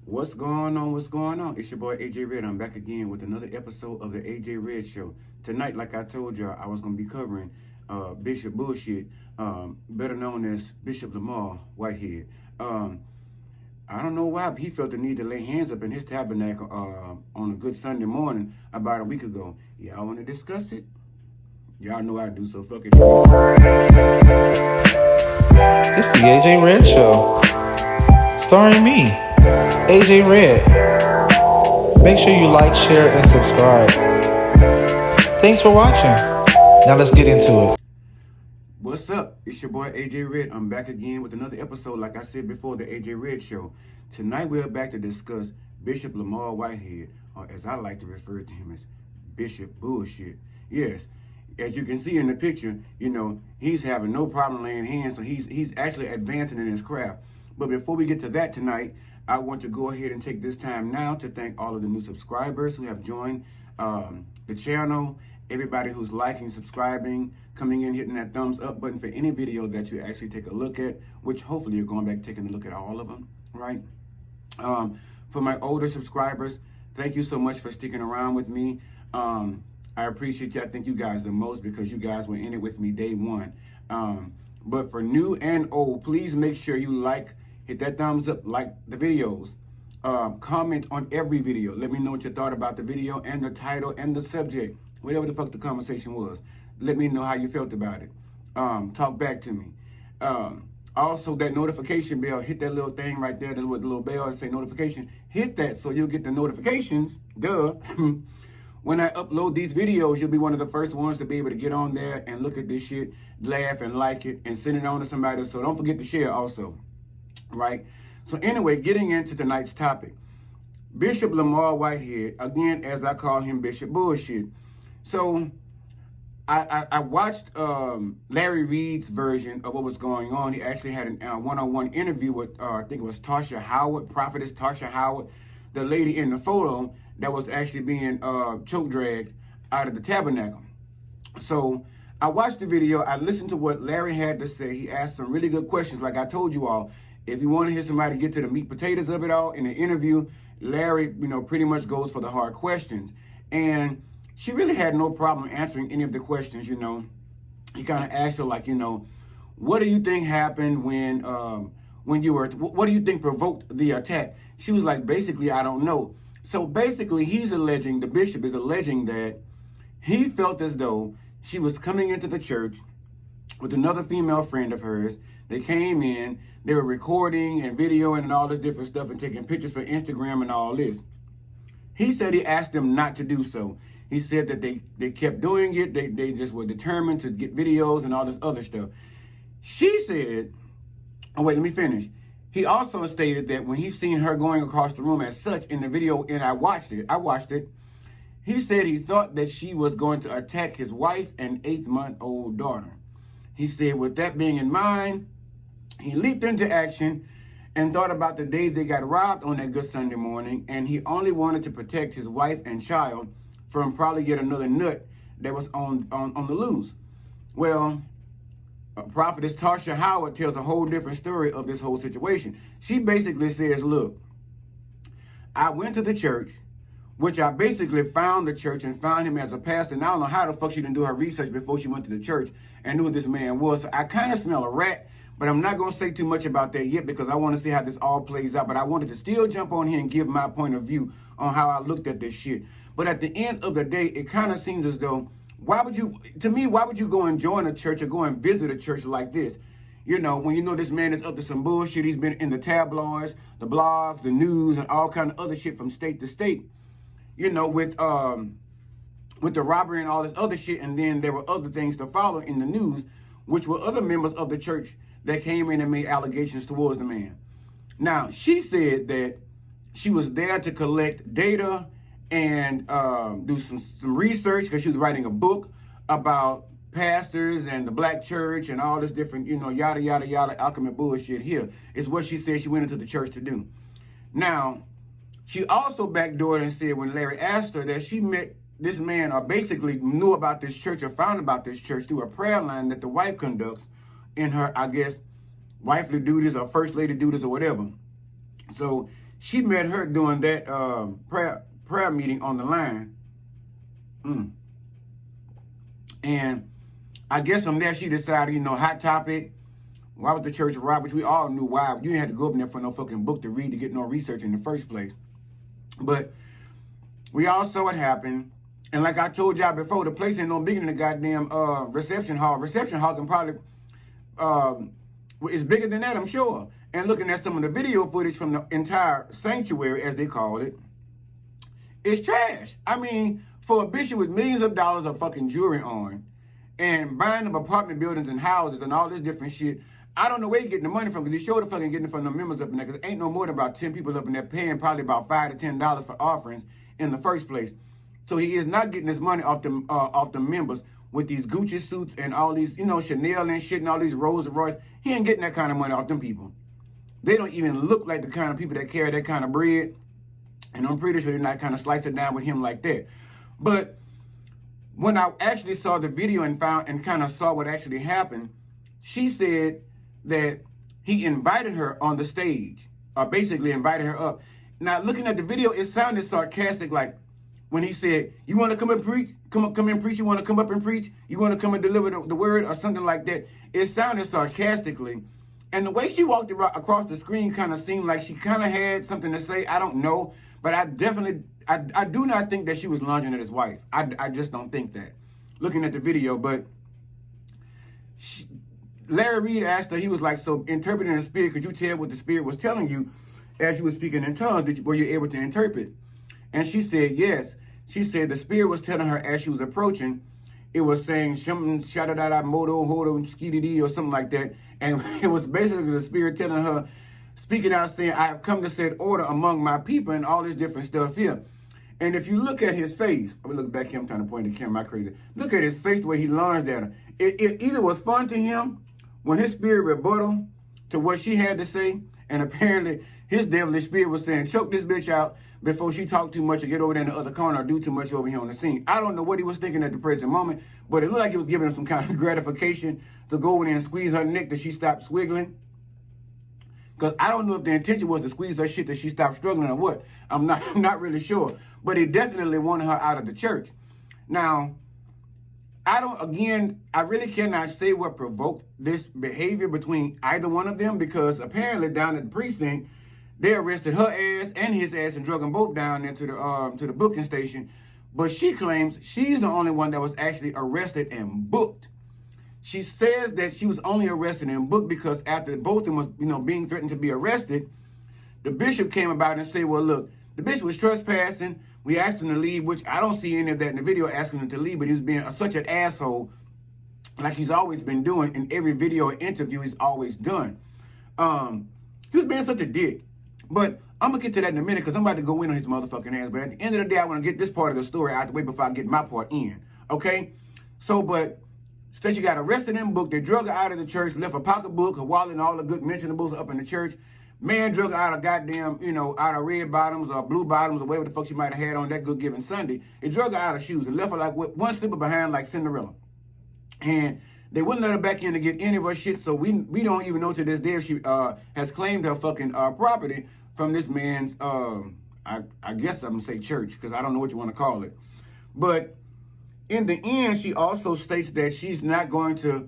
What's going on? What's going on? It's your boy AJ Red. I'm back again with another episode of the AJ Red Show. Tonight, like I told y'all, I was going to be covering Bishop Bullshit, better known as Bishop Lamar Whitehead. I don't know why, but he felt the need to lay hands up in his tabernacle on a good Sunday morning about a week ago. Y'all want to discuss it? Y'all know I do, so fuck it. It's the AJ Red Show, starring me, AJ Red. Make sure you like, share, and subscribe. Thanks for watching. Now let's get into it. What's up? It's your boy AJ Red. I'm back again with another episode, like I said before, the AJ Red Show. Tonight we're back to discuss Bishop Lamar Whitehead, or as I like to refer to him as Bishop Bullshit. Yes, as you can see in the picture, he's having no problem laying hands, so he's actually advancing in his craft. But before we get to that tonight, I want to go ahead and take this time now to thank all of the new subscribers who have joined the channel, everybody who's liking, subscribing, coming in, hitting that thumbs up button for any video that you actually take a look at, which hopefully you're going back taking a look at all of them, right? For my older subscribers, thank you so much for sticking around with me. I appreciate you. I thank you guys the most because you guys were in it with me day one. But for new and old, please make sure you hit that thumbs up, like the videos. Comment on every video. Let me know what you thought about the video and the title and the subject. Whatever the fuck the conversation was. Let me know how you felt about it. Talk back to me. Also, that notification bell, hit that little thing right there, the little bell that say notification. Hit that so you'll get the notifications. Duh. When I upload these videos, you'll be one of the first ones to be able to get on there and look at this shit, laugh and like it, and send it on to somebody. So don't forget to share also, right? So anyway, getting into tonight's topic. Bishop Lamar Whitehead, again, as I call him, Bishop Bullshit. So I watched Larry Reed's version of what was going on. He actually had a one-on-one interview with, I think it was Tarsha Howard, Prophetess Tarsha Howard, the lady in the photo that was actually being choke dragged out of the tabernacle. So I watched the video. I listened to what Larry had to say. He asked some really good questions. Like I told you all, if you want to hear somebody get to the meat potatoes of it all in the interview, Larry, pretty much goes for the hard questions. And she really had no problem answering any of the questions, He kind of asked her, like, what do you think happened when you were, what do you think provoked the attack? She was like, basically, I don't know. So basically, the bishop is alleging that he felt as though she was coming into the church with another female friend of hers. They came in, they were recording and videoing and all this different stuff and taking pictures for Instagram and all this. He said he asked them not to do so. He said that they kept doing it. They just were determined to get videos and all this other stuff. She said, oh, wait, let me finish. He also stated that when he seen her going across the room as such in the video, and I watched it, he said he thought that she was going to attack his wife and 8-month-old daughter. He said with that being in mind, he leaped into action and thought about the day they got robbed on that good Sunday morning, and he only wanted to protect his wife and child from probably yet another nut that was on the loose. Well, Prophetess Tarsha Howard tells a whole different story of this whole situation. She basically says, look, I went to the church, which I basically found the church and found him as a pastor. And I don't know how the fuck she didn't do her research before she went to the church and knew who this man was. So I kind of smell a rat, but I'm not going to say too much about that yet because I want to see how this all plays out. But I wanted to still jump on here and give my point of view on how I looked at this shit. But at the end of the day, it kind of seems as though, why would you go and join a church or go and visit a church like this? When you know this man is up to some bullshit. He's been in the tabloids, the blogs, the news, and all kind of other shit from state to state, with the robbery and all this other shit. And then there were other things to follow in the news, which were other members of the church that came in and made allegations towards the man. Now, she said that she was there to collect data and do some research because she was writing a book about pastors and the black church and all this different, yada, yada, yada, alchemy bullshit here is what she said she went into the church to do. Now, she also backdoored and said when Larry asked her that she met this man or basically knew about this church or found about this church through a prayer line that the wife conducts in her, I guess, wifely duties or first lady duties or whatever. So She met her doing that prayer meeting on the line. And I guess from there she decided, hot topic. Why was the Church of Rob? Which we all knew why. You didn't have to go up in there for no fucking book to read to get no research in the first place. But we all saw what happened. And like I told y'all before, the place ain't no bigger than the goddamn reception hall. Reception hall can probably is bigger than that, I'm sure. And looking at some of the video footage from the entire sanctuary, as they called it, it's trash. I mean, for a bishop with millions of dollars of fucking jewelry on and buying up apartment buildings and houses and all this different shit, I don't know where he getting the money from, because he sure the fucking getting it from the members up in there, because ain't no more than about 10 people up in there paying probably about $5 to $10 for offerings in the first place. So he is not getting his money off the members with these Gucci suits and all these, Chanel and shit and all these Rolls Royce. He ain't getting that kind of money off them people. They don't even look like the kind of people that carry that kind of bread. And I'm pretty sure they're not kind of slice it down with him like that. But when I actually saw the video and kind of saw what actually happened, she said that he invited her on the stage, or basically invited her up. Now, looking at the video, it sounded sarcastic, like when he said, "You want to come and preach? Come and preach. You want to come up and preach? You want to come and deliver the word," or something like that. It sounded sarcastically. And the way she walked across the screen kind of seemed like she kind of had something to say. I don't know. But I do not think that she was lunging at his wife. I just don't think that. Looking at the video, but Larry Reed asked her, he was like, "So interpreting the spirit, could you tell what the spirit was telling you as you were speaking in tongues? Were you able to interpret?" And she said, yes. She said the spirit was telling her as she was approaching, it was saying, "Shum shadadada moto hodo skididi," or something like that. And it was basically the spirit telling her, speaking out, saying, "I have come to set order among my people," and all this different stuff here. And if you look at his face, I'm gonna look back here, I'm trying to point the camera, I'm crazy. Look at his face, the way he lunged at her. It either was fun to him when his spirit rebutted to what she had to say, and apparently his devilish spirit was saying, "Choke this bitch out before she talk too much or get over there in the other corner or do too much over here on the scene." I don't know what he was thinking at the present moment, but it looked like he was giving him some kind of gratification to go over there and squeeze her neck that she stopped squiggling. Because I don't know if the intention was to squeeze her shit that she stopped struggling or what. I'm not really sure. But he definitely wanted her out of the church. Now, I really cannot say what provoked this behavior between either one of them, because apparently down at the precinct, they arrested her ass and his ass and drug them both down there to the booking station. But she claims she's the only one that was actually arrested and booked. She says that she was only arrested and booked because after both of them was, being threatened to be arrested, the bishop came about and said, "Well, look, the bishop was trespassing. We asked him to leave," which I don't see any of that in the video asking him to leave, but he was being such an asshole, like he's always been doing in every video or interview he's always done. He was being such a dick. But I'm going to get to that in a minute, because I'm about to go in on his motherfucking ass. But at the end of the day, I want to get this part of the story out the way before I get my part in. Okay? So, but said she got arrested and booked. They drug her out of the church, left her pocketbook, her wallet, and all the good mentionables up in the church. Man drug her out of goddamn, out of red bottoms or blue bottoms or whatever the fuck she might have had on that good given Sunday. They drug her out of shoes and left her like with one slipper behind like Cinderella. And they wouldn't let her back in to get any of her shit, so we don't even know to this day if she has claimed her fucking property from this man's, I guess I'm going to say church, because I don't know what you want to call it. But in the end, she also states that she's not going to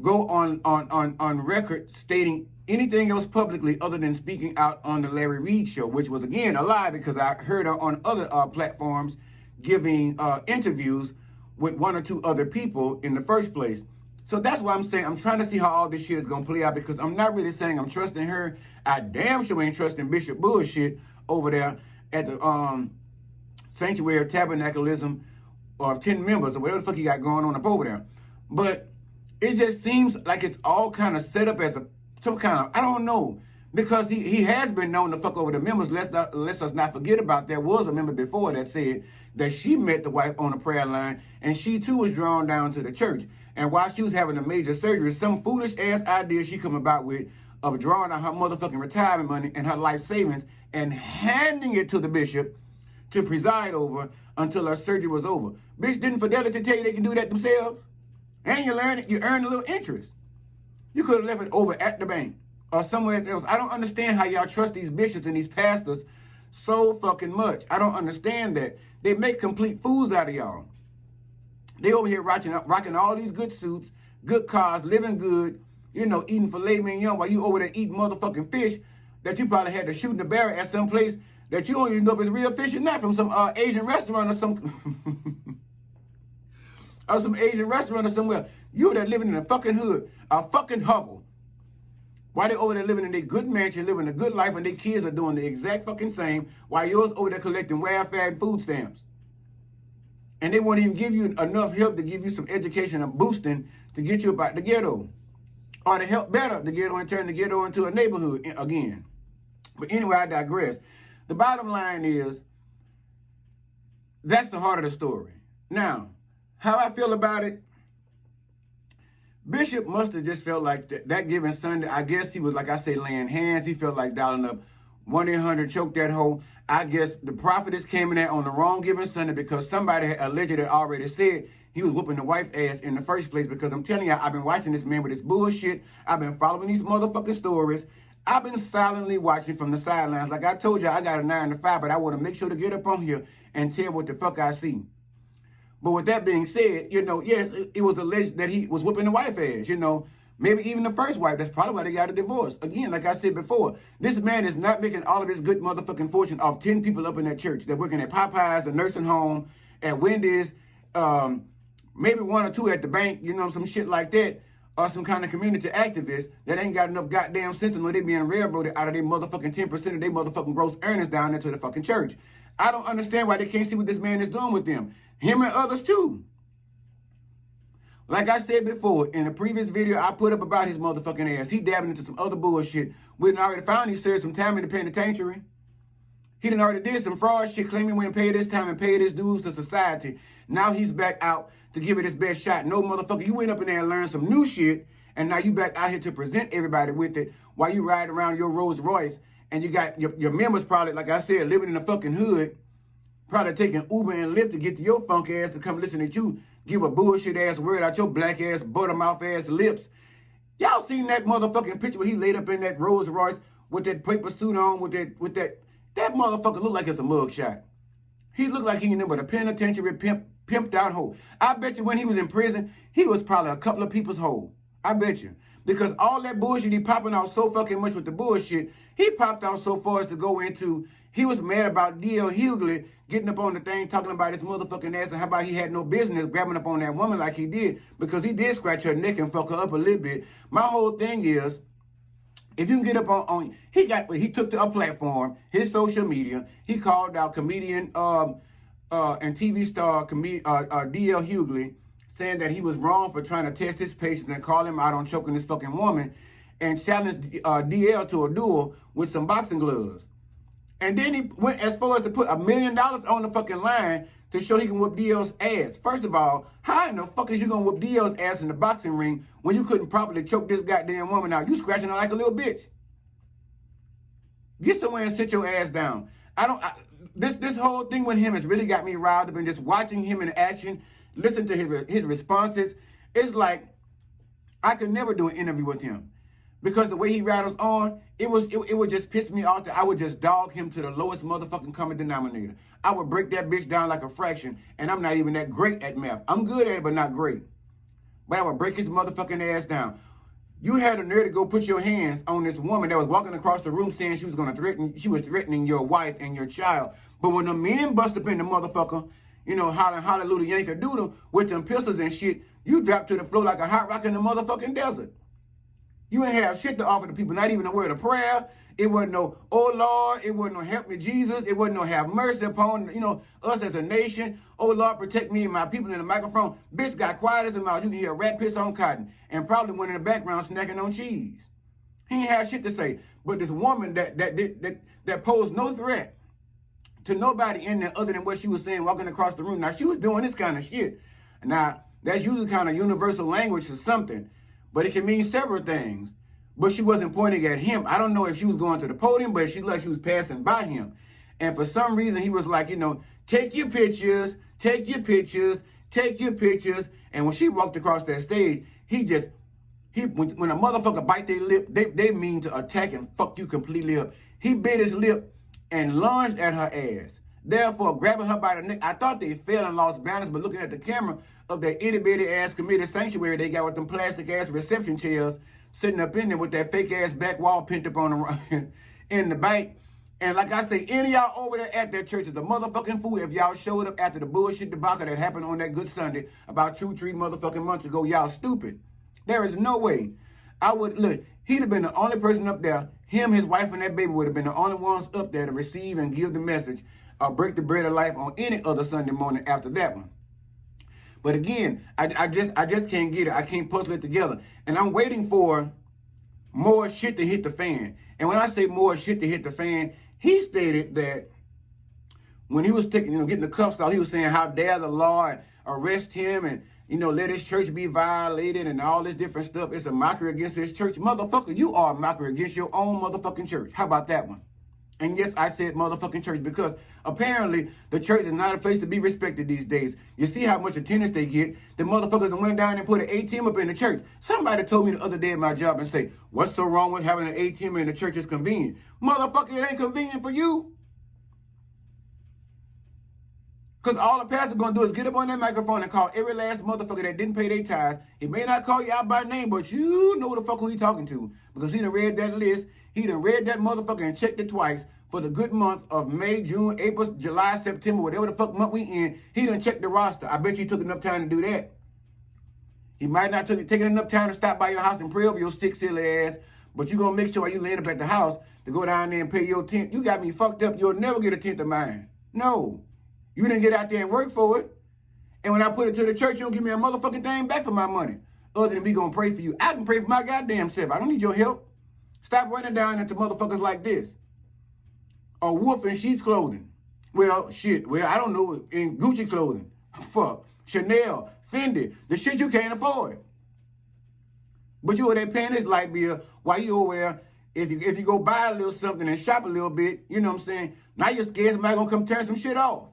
go on record stating anything else publicly other than speaking out on the Larry Reed show, which was, again, a lie, because I heard her on other platforms giving interviews with one or two other people in the first place. So that's why I'm saying I'm trying to see how all this shit is going to play out, because I'm not really saying I'm trusting her. I damn sure ain't trusting Bishop bullshit over there at the Sanctuary of Tabernacleism or 10 members or whatever the fuck he got going on up over there. But it just seems like it's all kind of set up as some kind of, I don't know, because he has been known to fuck over the members. Let's us not forget about there was a member before that said that she met the wife on a prayer line and she too was drawn down to the church. And while she was having a major surgery, some foolish ass idea she come about with of drawing out her motherfucking retirement money and her life savings and handing it to the bishop to preside over until her surgery was over. Bitch, didn't Fidelity tell you they can do that themselves? And you earn a little interest. You could have left it over at the bank or somewhere else. I don't understand how y'all trust these bishops and these pastors so fucking much. I don't understand that. They make complete fools out of y'all. They over here rocking all these good suits, good cars, living good, you know, eating filet mignon while you over there eating motherfucking fish that you probably had to shoot in the barrel at some place that you don't even know if it's real fish or not, from some Asian restaurant or some or some Asian restaurant or somewhere. You there living in a fucking hood, a fucking hovel. Why they over there living in their good mansion, living a good life, and their kids are doing the exact fucking same, while yours over there collecting welfare and food stamps. And they won't even give you enough help to give you some education and boosting to get you up out the ghetto. Or to help better the ghetto and turn the ghetto into a neighborhood again. But anyway, I digress. The bottom line is, that's the heart of the story. Now, how I feel about it, Bishop must have just felt like that given Sunday, I guess he was, like I say, laying hands. He felt like dialing up 1-800 choke that hoe. I guess the prophetess came in there on the wrong given Sunday because somebody had allegedly already said he was whooping the wife ass in the first place. Because I'm telling you, I've been watching this man with this bullshit. I've been following these motherfucking stories. I've been silently watching from the sidelines. Like I told you, I got a 9 to 5, but I want to make sure to get up on here and tell what the fuck I see. But with that being said, you know, yes, it was alleged that he was whooping the wife ass, you know. Maybe even the first wife. That's probably why they got a divorce. Again, like I said before, this man is not making all of his good motherfucking fortune off 10 people up in that church. They're working at Popeyes, the nursing home, at Wendy's, maybe 1 or 2 at the bank, you know, some shit like that, or some kind of community activist that ain't got enough goddamn sense when they being railroaded out of their motherfucking 10% of their motherfucking gross earnings down into the fucking church. I don't understand why they can't see what this man is doing with them. Him and others too. Like I said before, in the previous video I put up about his motherfucking ass, he dabbing into some other bullshit. We done already found he served some time in the penitentiary. He done already did some fraud shit, claiming he went and paid his time and paid his dues to society. Now he's back out to give it his best shot. No, motherfucker, you went up in there and learned some new shit, and now you back out here to present everybody with it while you ride around your Rolls Royce, and you got your members probably, like I said, living in the fucking hood, probably taking Uber and Lyft to get to your funk ass to come listen to you give a bullshit ass word out your black ass, buttermouth ass lips. Y'all seen that motherfucking picture where he laid up in that Rolls Royce with that paper suit on, with that motherfucker look like it's a mugshot. He looked like he ain't but a penitentiary pimped out hoe. I bet you when he was in prison, he was probably a couple of people's hoe. I bet you. Because all that bullshit he popping out so fucking much with the bullshit, he popped out so far as to go into, he was mad about D.L. Hughley getting up on the thing, talking about his motherfucking ass and how about he had no business grabbing up on that woman like he did, because he did scratch her neck and fuck her up a little bit. My whole thing is, if you can get up on he took to a platform, his social media, he called out comedian and TV star D.L. Hughley, saying that he was wrong for trying to test his patience and call him out on choking this fucking woman, and challenged DL to a duel with some boxing gloves. And then he went as far as to put $1 million on the fucking line to show he can whoop DL's ass. First of all, how in the fuck is you gonna whoop DL's ass in the boxing ring when you couldn't properly choke this goddamn woman out? You scratching her like a little bitch. Get somewhere and sit your ass down. This whole thing with him has really got me riled up, and just watching him in action, listen to his responses. It's like I could never do an interview with him, because the way he rattles on, it would just piss me off that I would just dog him to the lowest motherfucking common denominator. I would break that bitch down like a fraction, and I'm not even that great at math. I'm good at it, but not great. But I would break his motherfucking ass down. You had a nerve to go put your hands on this woman that was walking across the room saying she was threatening your wife and your child. But when the men bust up in the motherfucker, you know, hollering hallelujah yanker doodle with them pistols and shit, you drop to the floor like a hot rock in the motherfucking desert. You ain't have shit to offer the people, not even a word of prayer. It wasn't no, oh Lord, it wasn't no help me Jesus. It wasn't no have mercy upon, you know, us as a nation. Oh Lord, protect me and my people in the microphone. Bitch got quiet as a mouse. You can hear a rat piss on cotton, and probably one in the background snacking on cheese. He ain't have shit to say. But this woman that posed no threat to nobody in there other than what she was saying walking across the room. Now, she was doing this kind of shit. Now, that's usually kind of universal language for something, but it can mean several things. But she wasn't pointing at him. I don't know if she was going to the podium, but she looked like she was passing by him. And for some reason, he was like, you know, take your pictures, take your pictures, take your pictures. And when she walked across that stage, he just When a motherfucker bite their lip, they mean to attack and fuck you completely up. He bit his lip and lunged at her ass. Therefore, grabbing her by the neck, I thought they fell and lost balance, but looking at the camera of that itty-bitty ass committed sanctuary they got with them plastic ass reception chairs sitting up in there with that fake ass back wall pinned up on the in the bank. And like I say, any of y'all over there at that church is a motherfucking fool. If y'all showed up after the bullshit debacle that happened on that Good Sunday about 2-3 motherfucking months ago, y'all stupid. There is no way. I would, look, he'd have been the only person up there. Him, his wife, and that baby would have been the only ones up there to receive and give the message or break the bread of life on any other Sunday morning after that one. But again, I just can't get it. I can't puzzle it together. And I'm waiting for more shit to hit the fan. And when I say more shit to hit the fan, he stated that when he was taking, getting the cuffs out, he was saying, how dare the Lord arrest him and, let his church be violated and all this different stuff. It's a mockery against his church. Motherfucker, you are a mockery against your own motherfucking church. How about that one? And yes, I said motherfucking church because apparently the church is not a place to be respected these days. You see how much attendance they get. The motherfuckers that went down and put an ATM up in the church. Somebody told me the other day at my job and say, what's so wrong with having an ATM in the church is convenient? Motherfucker, it ain't convenient for you. Because all the pastor's going to do is get up on that microphone and call every last motherfucker that didn't pay their tithes. He may not call you out by name, but you know the fuck who he talking to. Because he done read that list. He done read that motherfucker and checked it twice for the good month of May, June, April, July, September, whatever the fuck month we in. He done checked the roster. I bet you took enough time to do that. He might not taken enough time to stop by your house and pray over your sick, silly ass, but you going to make sure while you laying up at the house to go down there and pay your tenth. You got me fucked up. You'll never get a tenth of mine. No. You didn't get out there and work for it. And when I put it to the church, you don't give me a motherfucking thing back for my money. Other than me gonna pray for you. I can pray for my goddamn self. I don't need your help. Stop running down into motherfuckers like this. A wolf in sheep's clothing. Well, shit. Well, I don't know. In Gucci clothing. Fuck. Chanel. Fendi. The shit you can't afford. But you over there paying this light bill while you over there. If you go buy a little something and shop a little bit, you know what I'm saying? Now you're scared somebody gonna come tear some shit off.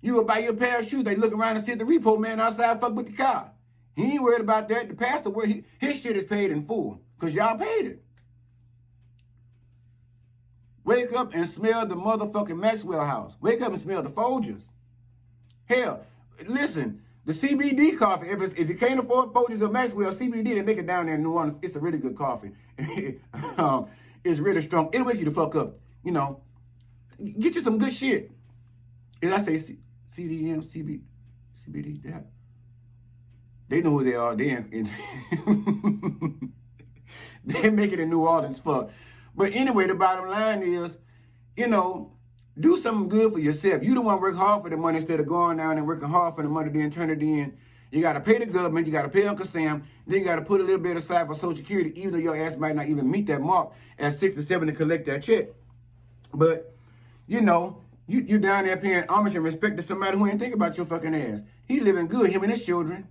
You go buy your pair of shoes, they look around and see the repo man outside fuck with the car. He ain't worried about that. The pastor, his shit is paid in full because y'all paid it. Wake up and smell the motherfucking Maxwell house. Wake up and smell the Folgers. Hell, listen, the CBD coffee, if you can't afford Folgers or Maxwell, CBD, they make it down there in New Orleans. It's a really good coffee. It's really strong. It'll wake you the fuck up. Get you some good shit. Did I say CDM, CBD? Yeah. They know who they are. They make it in New Orleans, fuck. But anyway, the bottom line is, do something good for yourself. You don't want to work hard for the money instead of going down and working hard for the money, then turn it in. You got to pay the government. You got to pay Uncle Sam. Then you got to put a little bit aside for Social Security, even though your ass might not even meet that mark at 67 to collect that check. But, you down there paying homage and respect to somebody who ain't think about your fucking ass. He living good, him and his children,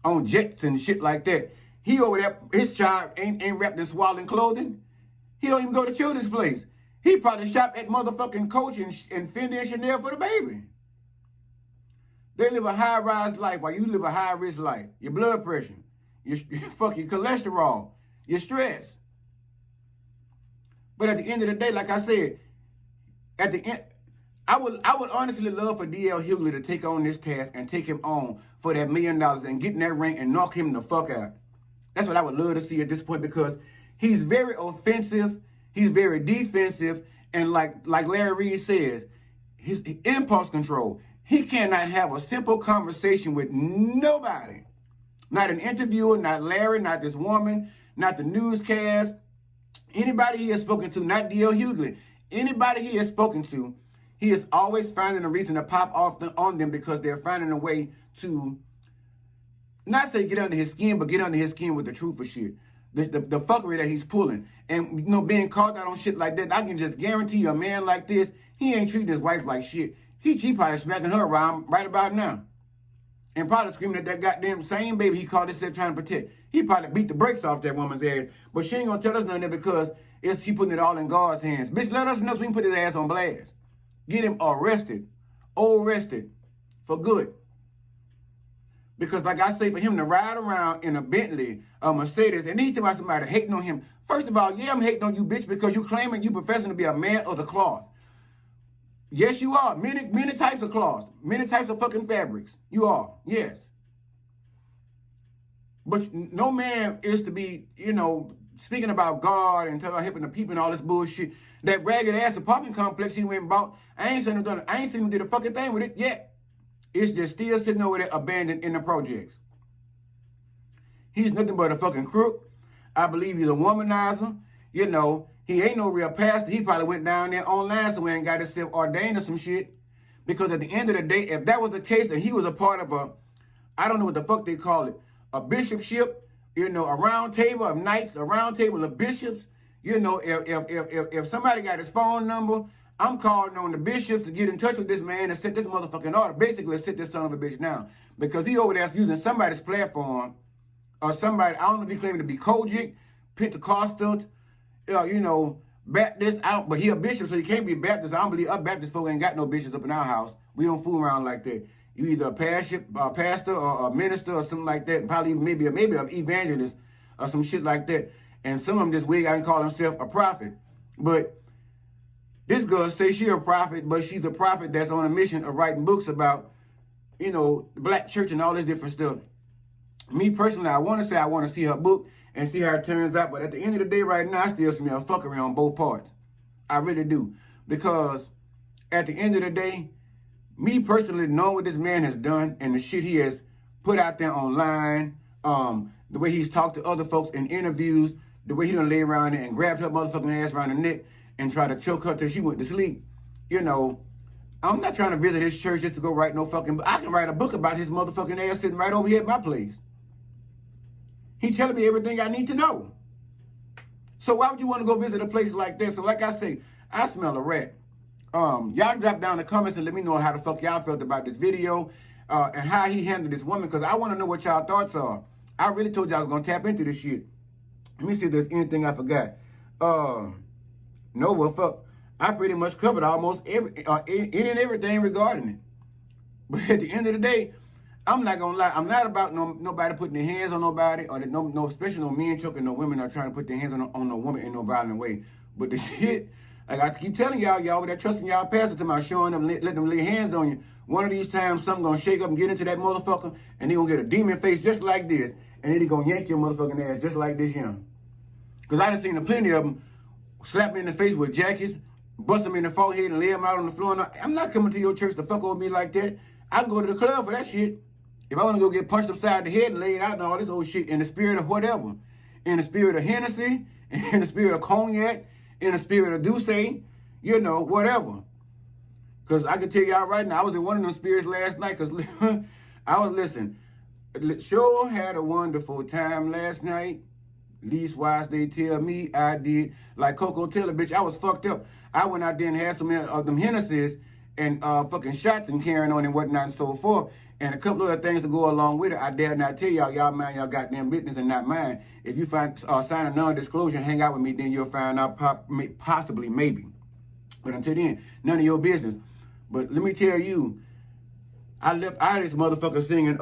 on jets and shit like that. He over there, his child ain't wrapped in swaddling clothing. He don't even go to children's place. He probably shop at motherfucking Coach and Fendi and Chanel for the baby. They live a high-rise life while you live a high-risk life. Your blood pressure, your cholesterol, your stress. But at the end of the day, like I said, at the end, I would honestly love for D.L. Hughley to take on this task and take him on for that $1 million and get in that ring and knock him the fuck out. That's what I would love to see at this point because he's very offensive, he's very defensive, and like Larry Reed says, his impulse control. He cannot have a simple conversation with nobody. Not an interviewer, not Larry, not this woman, not the newscast. Anybody he has spoken to, not D.L. Hughley. Anybody he has spoken to, he is always finding a reason to pop off on them because they're finding a way to not say get under his skin, but get under his skin with the truth of shit. The fuckery that he's pulling. And, being caught out on shit like that, I can just guarantee you a man like this, he ain't treating his wife like shit. He probably smacking her around right about now. And probably screaming at that goddamn same baby he called himself trying to protect. He probably beat the brakes off that woman's ass. But she ain't gonna tell us nothing because she putting it all in God's hands. Bitch, let us know so we can put his ass on blast. Get him arrested for good. Because like I say, for him to ride around in a Bentley, a Mercedes, and he's about somebody hating on him. First of all, yeah, I'm hating on you, bitch, because you claiming you professing to be a man of the cloth. Yes, you are. Many types of cloths. Many types of fucking fabrics. You are. Yes. But no man is to be, speaking about God and helping the people and all this bullshit. That ragged ass apartment complex he went and bought, I ain't seen him did a fucking thing with it yet. It's just still sitting over there abandoned in the projects. He's nothing but a fucking crook. I believe he's a womanizer. He ain't no real pastor. He probably went down there online somewhere and got himself ordained or some shit. Because at the end of the day, if that was the case and he was a part of I don't know what the fuck they call it, a bishopship, a round table of knights, a round table of bishops, if somebody got his phone number, I'm calling on the bishops to get in touch with this man and set this motherfucking order. Basically, sit this son of a bitch down. Because he over there using somebody's platform or somebody, I don't know if he's claiming to be Kojic, Pentecostal, Baptist out, but he a bishop, so he can't be Baptist. I don't believe us Baptist folk ain't got no bishops up in our house. We don't fool around like that. You either a pastor or a minister or something like that, probably maybe an evangelist or some shit like that. And some of them just wig out and call himself a prophet. But this girl say she a prophet, but she's a prophet that's on a mission of writing books about, the black church and all this different stuff. Me personally, I want to see her book and see how it turns out. But at the end of the day right now, I still smell fuckery on both parts. I really do. Because at the end of the day, me personally knowing what this man has done and the shit he has put out there online, the way he's talked to other folks in interviews, the way he done lay around there and grabbed her motherfucking ass around the neck and tried to choke her till she went to sleep. I'm not trying to visit his church just to go write no fucking book. I can write a book about his motherfucking ass sitting right over here at my place. He telling me everything I need to know. So why would you want to go visit a place like this? So like I say, I smell a rat. Y'all drop down in the comments and let me know how the fuck y'all felt about this video and how he handled this woman, because I want to know what y'all thoughts are. I really told y'all I was going to tap into this shit. Let me see if there's anything I forgot. No, well, fuck. I pretty much covered almost any and everything regarding it. But at the end of the day, I'm not gonna lie. I'm not about nobody putting their hands on nobody, or no, especially no men choking no women or trying to put their hands on no woman in no violent way. But the shit, like I keep telling y'all over there trusting y'all pastor to my showing them, let them lay hands on you. One of these times, something gonna shake up and get into that motherfucker, and he gonna get a demon face just like this, and then he gonna yank your motherfucking ass just like this young. Cause I done seen plenty of them slap me in the face with jackets, bust them in the forehead and lay them out on the floor. And I'm not coming to your church to fuck over me like that. I can go to the club for that shit. If I want to go get punched upside the head and laid out and all this old shit in the spirit of whatever, in the spirit of Hennessy, in the spirit of cognac, in the spirit of Douce, whatever. Because I can tell y'all right now, I was in one of them spirits last night because I was listening. Sure had a wonderful time last night. Leastwise, they tell me I did. Like Coco tell a bitch, I was fucked up. I went out there and had some of them Hennessy's and fucking shots and carrying on and whatnot and so forth. And a couple other things to go along with it. I dare not tell y'all mind y'all goddamn business and not mine. If you sign a non-disclosure and hang out with me, then you'll find out possibly, maybe. But until then, none of your business. But let me tell you, I left out of this motherfucker singing,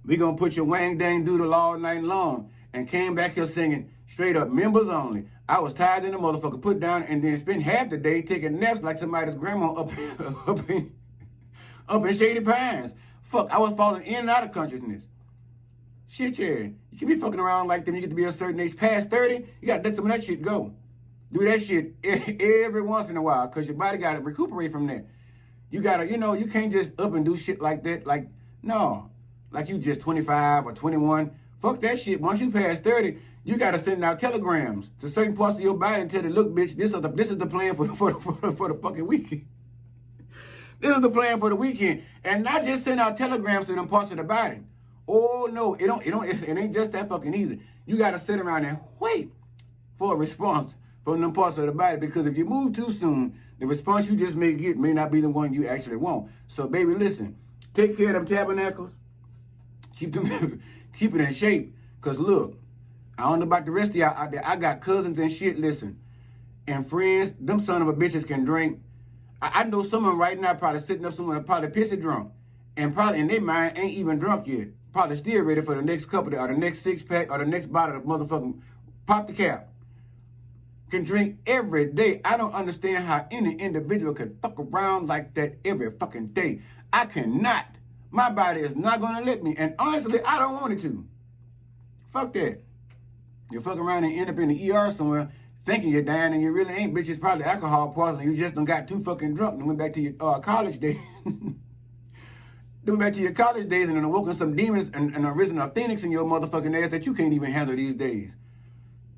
we gonna put your wang dang doodle all night long. And came back here singing straight up members only. I was tired in the motherfucker, put down, and then spent half the day taking naps like somebody's grandma up in Shady Pines. Fuck, I was falling in and out of consciousness. Shit, yeah. You can be fucking around like them. You get to be a certain age, past 30, you gotta let some of that shit go. Do that shit every once in a while, because your body gotta recuperate from that. You gotta, you can't just up and do shit like that. Like, no. Like you just 25 or 21. Fuck that shit. Once you pass 30, you gotta send out telegrams to certain parts of your body and tell them, look, bitch, this is the plan for the fucking weekend. This is the plan for the weekend. And not just send out telegrams to them parts of the body. Oh no, it ain't just that fucking easy. You gotta sit around and wait for a response from them parts of the body, because if you move too soon, the response you just may get may not be the one you actually want. So baby, listen, take care of them tabernacles. Keep it in shape. Cause look, I don't know about the rest of y'all out there. I got cousins and shit, listen, and friends. Them son of a bitches can drink. I know someone right now probably sitting up somewhere, probably pissy drunk. and probably in their mind ain't even drunk yet. Probably still ready for the next couple or the next 6-pack or the next bottle of motherfucking pop the cap. Can drink every day. I don't understand how any individual can fuck around like that every fucking day. I cannot. My body is not gonna let me. And honestly, I don't want it to. Fuck that. You fuck around and end up in the ER somewhere thinking you're dying and you really ain't, bitch. It's probably alcohol poisoning. You just done got too fucking drunk and went back to your college days. Went back to your college days and then awoken some demons and arisen a phoenix in your motherfucking ass that you can't even handle these days.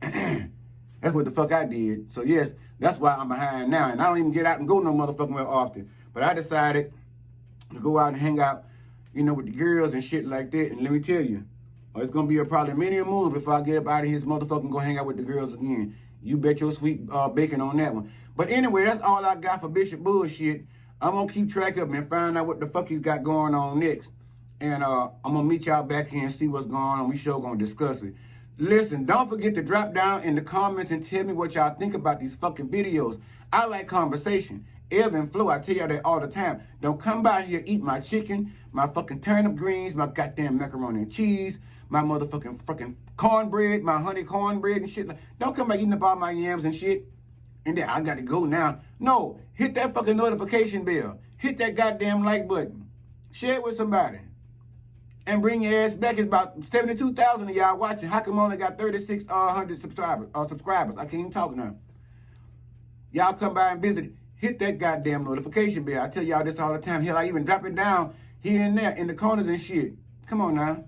That's what the fuck I did. So yes, that's why I'm behind now. And I don't even get out and go no motherfucking well often. But I decided to go out and hang out, you know, with the girls and shit like that. And let me tell you, it's going to be probably many a move before I get up out of his motherfucking go hang out with the girls again. You bet your sweet bacon on that one. But anyway, that's all I got for Bishop Bullshit. I'm going to keep track of him and find out what the fuck he's got going on next. And I'm going to meet y'all back here and see what's going on. We sure going to discuss it. Listen, don't forget to drop down in the comments and tell me what y'all think about these fucking videos. I like conversation. Ebb and flow, I tell y'all that all the time. Don't come by here, eat my chicken, my fucking turnip greens, my goddamn macaroni and cheese, my motherfucking fucking cornbread, my honey cornbread and shit. Don't come by eating up all my yams and shit. And then I got to go now. No, hit that fucking notification bell. Hit that goddamn like button. Share it with somebody. And bring your ass back. It's about 72,000 of y'all watching. How come I only got 3,600 subscribers? I can't even talk now. Y'all come by and visit. Hit that goddamn notification bell. I tell y'all this all the time. Hell, I even drop it down here and there in the corners and shit. Come on now.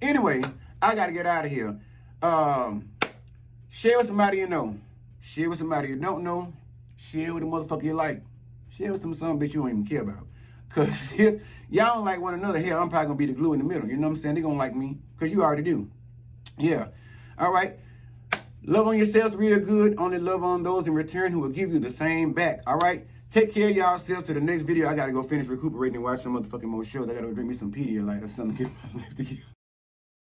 Anyway, I got to get out of here. Share with somebody you know. Share with somebody you don't know. Share with the motherfucker you like. Share with some bitch you don't even care about. Because if y'all don't like one another, hell, I'm probably going to be the glue in the middle. You know what I'm saying? They're going to like me. Because you already do. Yeah. All right. Love on yourselves real good. Only love on those in return who will give you the same back. All right? Take care of y'all-selves. To the next video, I got to go finish recuperating and watch some motherfucking more shows. I got to drink me some Pedialyte or something to get my life together.